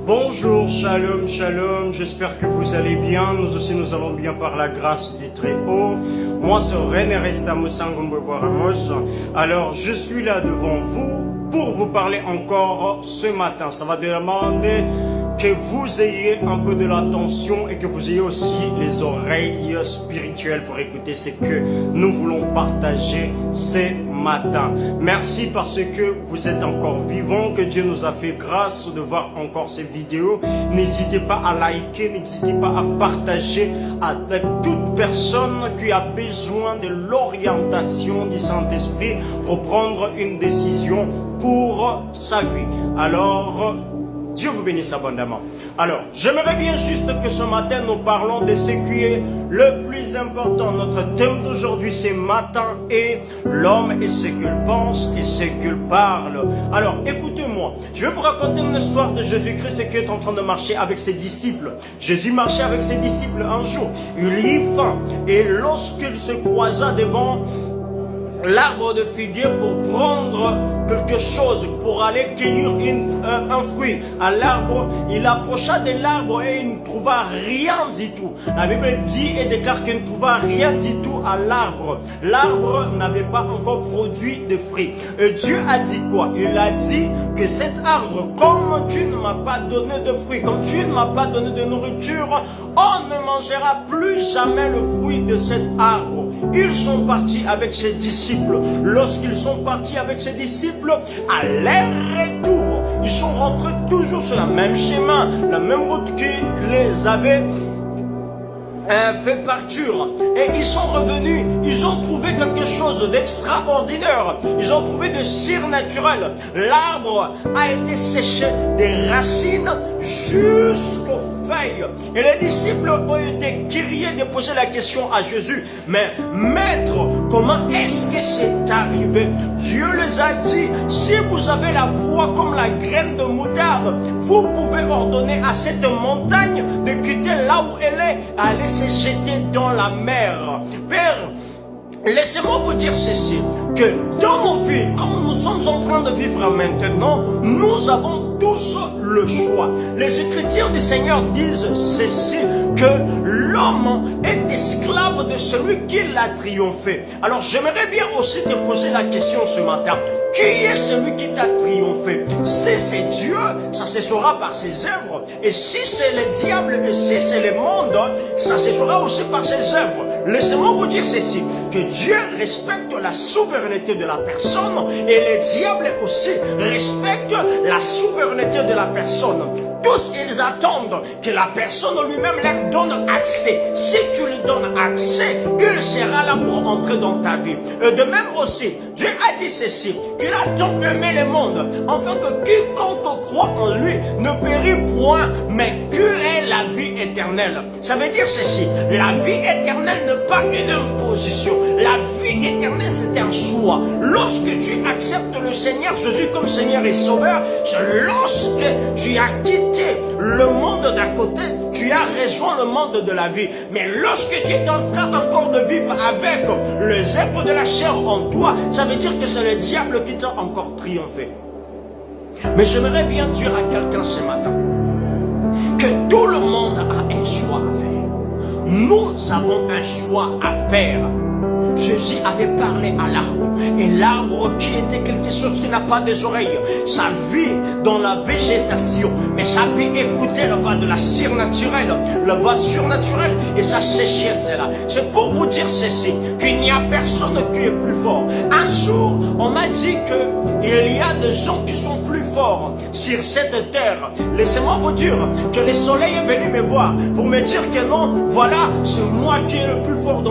Bonjour, shalom, shalom, j'espère que vous allez bien. Nous aussi, nous allons bien par la grâce du Très-Haut. Moi, c'est René Ramos. Alors, je suis là devant vous pour vous parler encore ce matin. Ça va demander que vous ayez un peu de l'attention et que vous ayez aussi les oreilles spirituelles pour écouter ce que nous voulons partager ce matin. Merci parce que vous êtes encore vivants, que Dieu nous a fait grâce de voir encore ces vidéos. N'hésitez pas à liker, n'hésitez pas à partager avec toute personne qui a besoin de l'orientation du Saint-Esprit pour prendre une décision pour sa vie. Alors, Dieu vous bénisse abondamment. Alors, j'aimerais bien juste que ce matin, nous parlons de ce qui est le plus important. Notre thème d'aujourd'hui, c'est matin et l'homme et ce qu'il pense et ce qu'il parle. Alors, écoutez-moi. Je vais vous raconter une histoire de Jésus-Christ qui est en train de marcher avec ses disciples. Jésus marchait avec ses disciples un jour. Il y eut faim. Et lorsqu'il se croisa devant l'arbre de figuier pour prendre quelque chose, pour aller cueillir un fruit à l'arbre, il approcha de l'arbre et il ne trouva rien du tout. La Bible dit et déclare qu'il ne trouva rien du tout à l'arbre. L'arbre n'avait pas encore produit de fruits. Et Dieu a dit quoi? Il a dit que cet arbre, comme tu ne m'as pas donné de fruits, comme tu ne m'as pas donné de nourriture, on ne mangera plus jamais le fruit de cet arbre. Ils sont partis avec ses disciples. Lorsqu'ils sont partis avec ses disciples, à leur retour, ils sont rentrés toujours sur le même chemin, la même route qui les avait fait partir. Et ils sont revenus, ils ont trouvé quelque chose d'extraordinaire. Ils ont trouvé de surnaturel. L'arbre a été séché des racines jusqu'aux feuilles. Et les disciples ont été curieux de poser la question à Jésus. Mais maître, comment est-ce que c'est arrivé? Dieu les a dit, si vous avez la foi comme la graine de moutarde, vous pouvez ordonner à cette montagne de quitter là où elle est, aller se jeter dans la mer. Père, laissez-moi vous dire ceci, que dans nos vies, comme nous sommes en train de vivre maintenant, nous avons tous le choix. Les Écritures du Seigneur disent ceci, que l'homme est esclave de celui qui l'a triomphé. Alors j'aimerais bien aussi te poser la question ce matin. Qui est celui qui t'a triomphé? Si c'est Dieu, ça se saura par ses œuvres. Et si c'est le diable et si c'est le monde, ça se saura aussi par ses œuvres. Laissez-moi vous dire ceci, que Dieu respecte la souveraineté de la personne et le diable aussi respecte la souveraineté de la personne. Tous ils attendent que la personne lui-même leur donne accès. Si tu lui donnes accès, il sera là pour entrer dans ta vie. Et de même aussi, Dieu a dit ceci, qu'il a tant aimé le monde, afin que quiconque croit en lui ne périt point, mais qu'il ait la vie éternelle. Ça veut dire ceci, la vie éternelle n'est pas une imposition. La vie éternelle, c'est un choix. Lorsque tu acceptes le Seigneur Jésus comme Seigneur et Sauveur, c'est lorsque tu as quitté le monde d'à côté, tu as rejoint le monde de la vie. Mais lorsque tu es en train encore de vivre avec les œuvres de la chair en toi, ça veut dire que c'est le diable qui t'a encore triomphé. Mais j'aimerais bien dire à quelqu'un ce matin que tout le monde a un choix à faire. Nous avons un choix à faire. Jésus avait parlé à l'arbre, et l'arbre qui était quelque chose qui n'a pas des oreilles, ça vit dans la végétation, mais ça peut écouter la voix de la surnaturelle, et ça séchesse là. C'est pour vous dire ceci, qu'il n'y a personne qui est plus fort. Un jour, on m'a dit qu'il y a des gens qui sont plus forts sur cette terre. Laissez-moi vous dire que le soleil est venu me voir pour me dire que non, voilà, c'est moi qui est le plus fort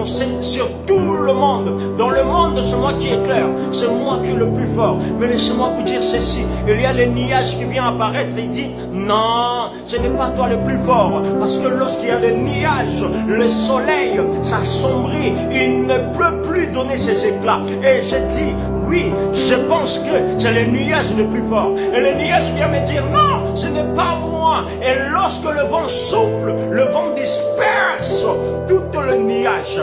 sur tout le monde. Dans le monde, c'est moi qui éclaire, c'est moi qui est le plus fort. Mais laissez-moi vous dire ceci, il y a les nuages qui viennent apparaître et dit non, ce n'est pas toi le plus fort, parce que lorsqu'il y a des nuages, le soleil s'assombrit, il ne peut plus donner ses éclats. Et je dis oui, je pense que c'est le nuage le plus fort. Et le nuage vient me dire non, ce n'est pas moi. Et lorsque le vent souffle, le vent disperse tout le nuage.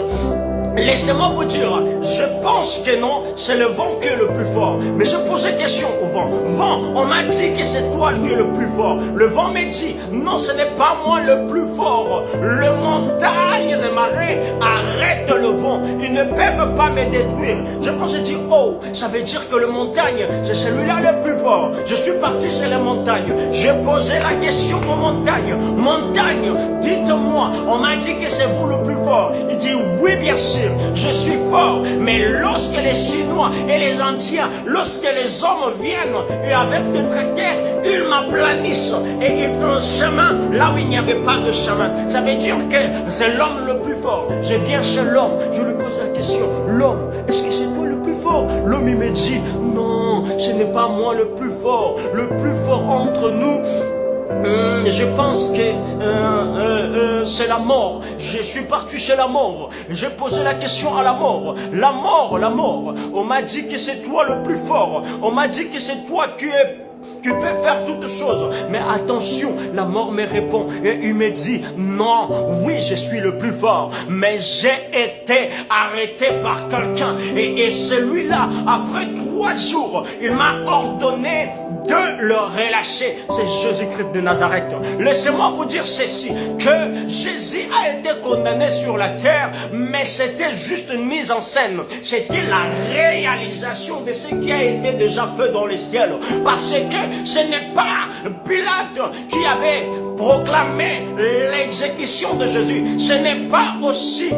Laissez-moi vous dire, je pense que non, c'est le vent qui est le plus fort. Mais je posais question au vent. Vent, on m'a dit que c'est toi qui es le plus fort. Le vent me dit, non, ce n'est pas moi le plus fort. Le montagne de marée arrête le vent. Ils ne peuvent pas me détruire. Je pensais dire, oh, ça veut dire que le montagne, c'est celui-là le plus fort. Je suis parti sur les montagnes. J'ai posé la question aux montagnes. Montagne, dites-moi, on m'a dit que c'est vous le plus fort. Il dit, oui, bien sûr. Je suis fort, mais lorsque les Chinois et les Indiens, lorsque les hommes viennent et avec des tracteurs, ils m'aplanissent et ils font un chemin là où il n'y avait pas de chemin. Ça veut dire que c'est l'homme le plus fort. Je viens chez l'homme, je lui pose la question, l'homme, est-ce que c'est toi le plus fort? L'homme il me dit, non, ce n'est pas moi le plus fort. Le plus fort entre nous, je pense que c'est la mort. Je suis parti chez la mort. J'ai posé la question à la mort. La mort, la mort. On m'a dit que c'est toi le plus fort. On m'a dit que c'est toi qui peux faire toutes choses. Mais attention, la mort me répond et il me dit, non, oui, je suis le plus fort, mais j'ai été arrêté par quelqu'un. Et celui-là, après 3 jours, il m'a ordonné de le relâcher. C'est Jésus-Christ de Nazareth. Laissez-moi vous dire ceci, que Jésus a été condamné sur la terre, mais c'était juste une mise en scène. C'était la réalisation de ce qui a été déjà fait dans les ciels. Parce que ce n'est pas Pilate qui avait proclamé l'exécution de Jésus. Ce n'est pas aussi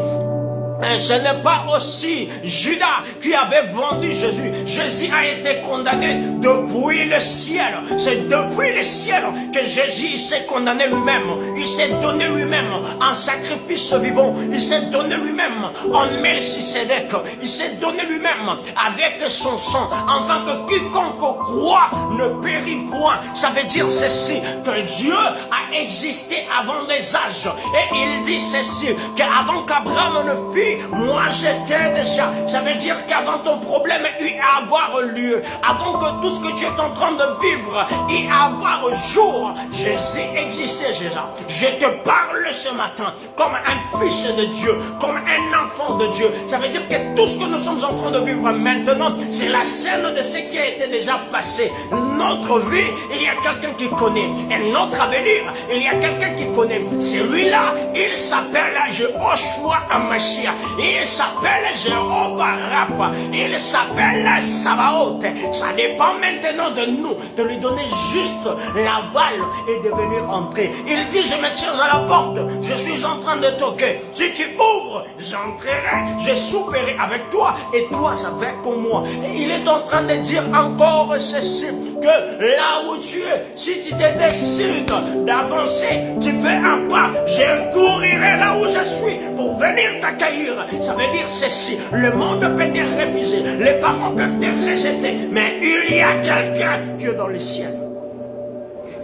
Judas qui avait vendu Jésus. Jésus a été condamné depuis le ciel. C'est depuis le ciel que Jésus s'est condamné lui-même. Il s'est donné lui-même en sacrifice vivant. Il s'est donné lui-même en Melchisédek. Il s'est donné lui-même avec son sang, afin que quiconque croit ne périt point. Ça veut dire ceci, que Dieu a existé avant des âges. Et il dit ceci, qu'avant qu'Abraham ne fît, moi j'étais déjà. Ça veut dire qu'avant ton problème ait à avoir lieu, avant que tout ce que tu es en train de vivre ait à avoir jour, Jésus existait déjà. Je te parle ce matin comme un fils de Dieu, comme un enfant de Dieu. Ça veut dire que tout ce que nous sommes en train de vivre maintenant, c'est la scène de ce qui a été déjà passé. Notre vie, il y a quelqu'un qui connaît. Et notre avenir, il y a quelqu'un qui connaît. Celui-là, il s'appelle Jehoshua Hamashiach. Il s'appelle Jéhovah Rapha. Il s'appelle Sabaoth. Ça dépend maintenant de nous de lui donner juste l'aval et de venir entrer. Il dit, je me tiens à la porte. Je suis en train de toquer. Si tu ouvres, j'entrerai. Je souperai avec toi et toi avec moi. Et il est en train de dire encore ceci, que là où tu es, si tu te décides d'avancer, tu fais un pas, je courirai là où je suis pour venir t'accueillir. Ça veut dire ceci, le monde peut te refuser, les parents peuvent te rejeter, mais il y a quelqu'un qui est dans le ciel.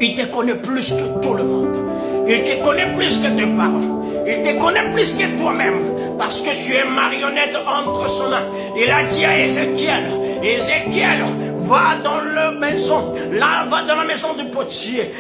Il te connaît plus que tout le monde. Il te connaît plus que tes parents. Il te connaît plus que toi-même. Parce que tu es marionnette entre son mains. Il a dit à Ézéchiel, Ézéchiel, va dans la maison. Là, va dans la maison du potier.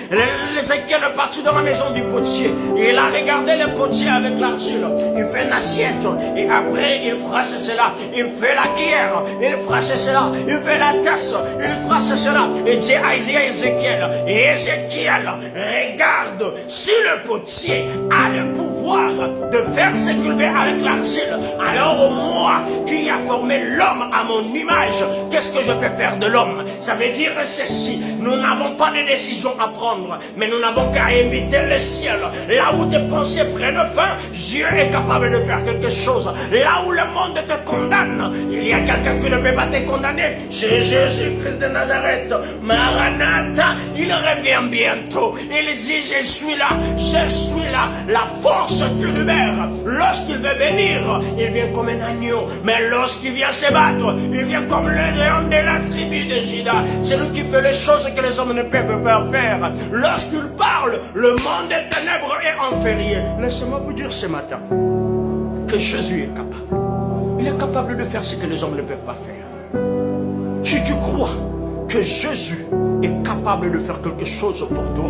Ézéchiel est parti dans la maison du potier. Il a regardé le potier avec l'argile. Il fait une assiette. Et après, il fera cela. Il fait la cuillère. Il fera cela. Il fait la tasse. Il fera cela. Et dit à Ézéchiel, Ézéchiel, regarde, si le potier a le pouvoir de faire ce qu'il veut avec l'argile, alors moi qui a formé l'homme à mon image, qu'est-ce que je peux faire de l'homme? Ça veut dire ceci, nous n'avons pas de décision à prendre, mais nous n'avons qu'à inviter le ciel. Là où tes pensées prennent fin, Dieu est capable de faire quelque chose. Là où le monde te condamne, il y a quelqu'un qui ne peut pas te condamner. C'est Jésus-Christ de Nazareth. Maranatha, il revient bientôt. Il dit, je suis là, la force qui libère. Lorsqu'il veut venir, il vient comme un agneau. Mais lorsqu'il vient se battre, il vient comme le lion de la tribu de Juda. C'est lui qui fait les choses que les hommes ne peuvent pas faire. Lorsqu'il parle, le monde des ténèbres est enfermé. Laissez-moi vous dire ce matin que Jésus est capable. Il est capable de faire ce que les hommes ne peuvent pas faire. Si tu crois que Jésus est capable de faire quelque chose pour toi,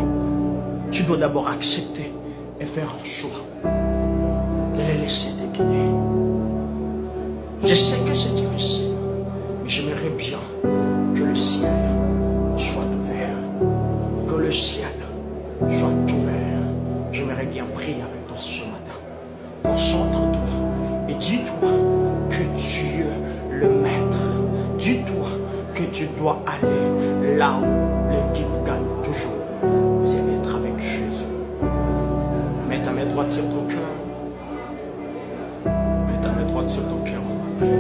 tu dois d'abord accepter et faire un choix de le laisser te guider. Je sais que c'est difficile, mais j'aimerais bien que le ciel soit ouvert. Que le ciel soit ouvert. J'aimerais bien prier avec toi ce matin. Concentre-toi et dis-toi que Dieu le maître. Dis-toi que tu dois aller là où l'équipe gagne toujours. C'est d'être avec Jésus. Mets ta main droite sur ton cœur. Mets ta main droite sur ton cœur. On va prier.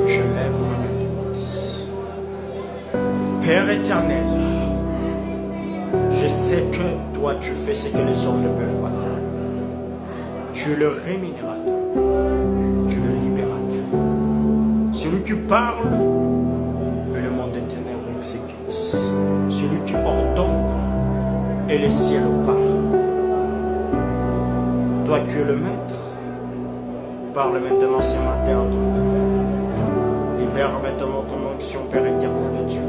Je lève ma main droite. Père éternel, je sais que toi tu fais ce que les hommes ne peuvent pas faire. Tu es le rémunérateur. Tu es le libérateur. Celui qui parle et le monde des ténèbres exécute. Celui qui ordonne et les ciels parlent. Toi qui es le maître, parle maintenant ce matin à ton peuple. Libère maintenant ton onction, Père éternel de Dieu.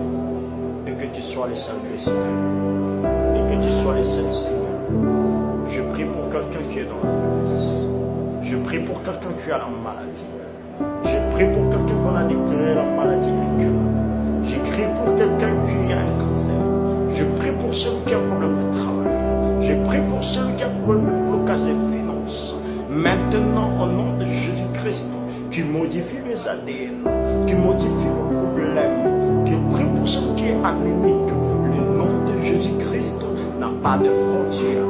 Et que tu sois le seul des Seigneur. Et que tu sois le seul Seigneur. Je prie pour quelqu'un qui est dans la faiblesse. Je prie pour quelqu'un qui a la maladie. Je prie pour quelqu'un qu'on a déclaré la maladie incurable. Je prie pour quelqu'un qui a un cancer. Je prie pour celui qui a un problème de travail. Je prie pour celui qui a un problème de blocage des finances. Maintenant, au nom de Jésus-Christ, qui modifie les ADN, qui modifie le problème, qui prie pour celui qui est anémique. Le nom de Jésus-Christ n'a pas de frontières.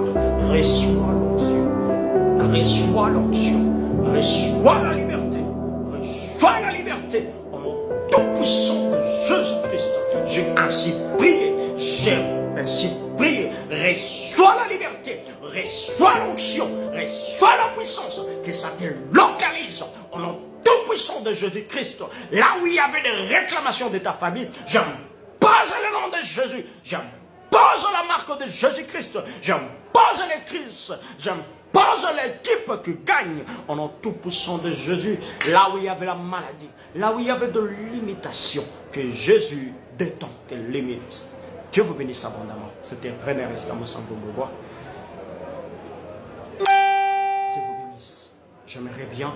Reçois l'onction. Reçois l'onction. Reçois la liberté. Reçois la liberté. Au nom tout-puissant de Jésus-Christ. J'ai ainsi prié. J'ai ainsi prié. Reçois la liberté. Reçois l'onction. Reçois la puissance. Que ça te localise. Au nom tout-puissant de Jésus-Christ. Là où il y avait des réclamations de ta famille, j'impose le nom de Jésus. J'impose la marque de Jésus-Christ. J'impose les crises. J'impose l'équipe qui gagne. Au nom tout-puissant de Jésus. Là où il y avait la maladie. Là où il y avait de l'imitation. Que Jésus détend tes limites. Dieu vous bénisse abondamment. C'était René Restamo Sangombobois. Dieu vous bénisse. J'aimerais bien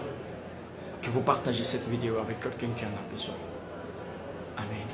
que vous partagez cette vidéo avec quelqu'un qui en a besoin. Amen.